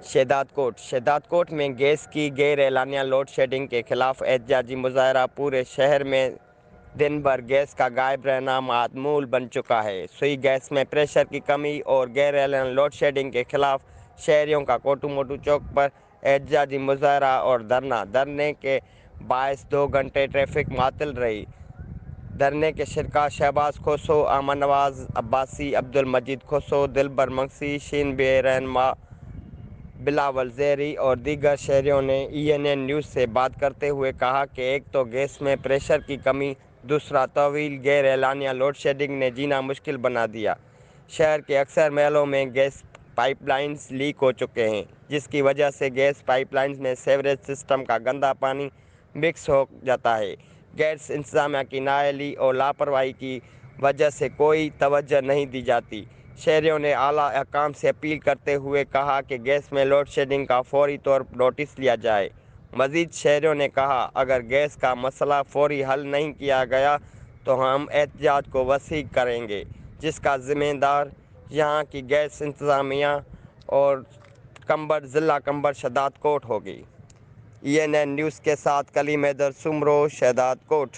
شہداد کوٹ میں گیس کی غیر اعلانیہ لوڈ شیڈنگ کے خلاف احتجاجی مظاہرہ پورے شہر میں دن بھر گیس کا غائب رہنا معمول بن چکا ہے۔ سوئی گیس میں پریشر کی کمی اور غیر اعلانیہ لوڈ شیڈنگ کے خلاف شہریوں کا کوٹو موٹو چوک پر احتجاجی مظاہرہ اور دھرنے کے باعث 2 گھنٹے ٹریفک معطل رہی۔ دھرنے کے شرکاء شہباز کھوسو، امن نواز عباسی، عبدالمجید کھوسو، دلبر منگسی، شین بے رہنما، بلاول زہری اور دیگر شہریوں نے ENN نیوز سے بات کرتے ہوئے کہا کہ ایک تو گیس میں پریشر کی کمی، دوسرا طویل غیر اعلانیہ لوڈ شیڈنگ نے جینا مشکل بنا دیا۔ شہر کے اکثر محلوں میں گیس پائپ لائنز لیک ہو چکے ہیں، جس کی وجہ سے گیس پائپ لائنز میں سیوریج سسٹم کا گندا پانی مکس ہو جاتا ہے۔ گیس انتظامیہ کی نااہلی اور لاپرواہی کی وجہ سے کوئی توجہ نہیں دی جاتی۔ شہریوں نے اعلیٰ حکام سے اپیل کرتے ہوئے کہا کہ گیس میں لوڈ شیڈنگ کا فوری طور پر نوٹس لیا جائے۔ مزید شہریوں نے کہا اگر گیس کا مسئلہ فوری حل نہیں کیا گیا تو ہم احتجاج کو وسیع کریں گے، جس کا ذمہ دار یہاں کی گیس انتظامیہ اور ضلع کمبر شہداد کوٹ ہوگی۔ ENN نیوز کے ساتھ کلیم حیدر سمرو، شہداد کوٹ۔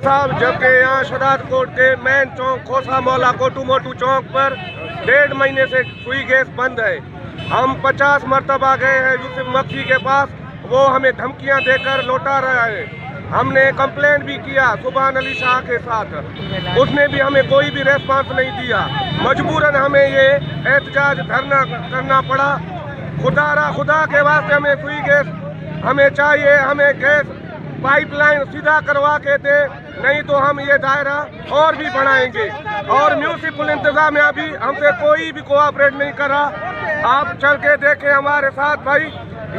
صاحب جبکہ یہاں شہداد کوٹ کے مین چوک کھوسا مولا کوٹو موٹو چوک پر 1.5 مہینے سے سوئی گیس بند ہے۔ ہم 50 مرتبہ گئے ہیں یوسف مکھی کے پاس، وہ ہمیں دھمکیاں دے کر لوٹا رہا ہے۔ ہم نے کمپلین بھی کیا سبحان علی شاہ کے ساتھ، اس نے بھی ہمیں کوئی بھی ریسپانس نہیں دیا۔ مجبوراً ہمیں یہ احتجاج دھرنا کرنا پڑا۔ خدا کے واسطے ہمیں سوئی گیس ہمیں چاہیے، ہمیں گیس پائپ لائن سیدھا کروا کے دے، نہیں تو ہم یہ دائرہ اور بھی بڑھائیں گے۔ اور میونسپل انتظامیہ بھی ہم سے کوئی بھی کوآپریٹ نہیں کر رہا۔ آپ چل کے دیکھیں ہمارے ساتھ بھائی،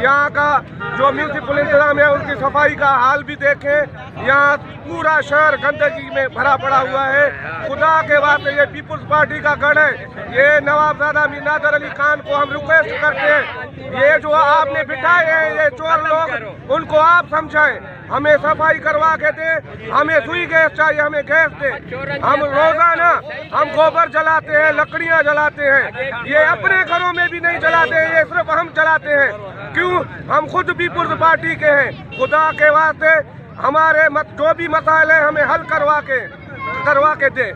یہاں کا جو میونسپل انتظامیہ ہے ان کی صفائی کا حال بھی دیکھیں۔ یہاں پورا شہر گندگی میں بھرا پڑا ہوا ہے۔ خدا کے واسطے یہ پیپلز پارٹی کا گڑھ ہے، یہ نوابزادہ میر نادر علی خان کو ہم ریکویسٹ کرتے ہیں، یہ جو آپ نے بٹھائے ہیں یہ چور لوگ، ان کو آپ سمجھائیں، ہمیں صفائی کروا کے دیں۔ ہمیں سوئی گیس چاہیے، ہمیں گیس دیں۔ ہم روزانہ ہم گوبر جلاتے ہیں، لکڑیاں جلاتے ہیں، یہ اپنے گھروں میں بھی نہیں جلاتے ہیں، یہ صرف ہم جلاتے ہیں۔ کیوں؟ ہم خود پیپلز پارٹی کے ہیں۔ خدا کے واسطے ہمارے جو بھی مسائل ہیں ہمیں حل کروا کے دیں۔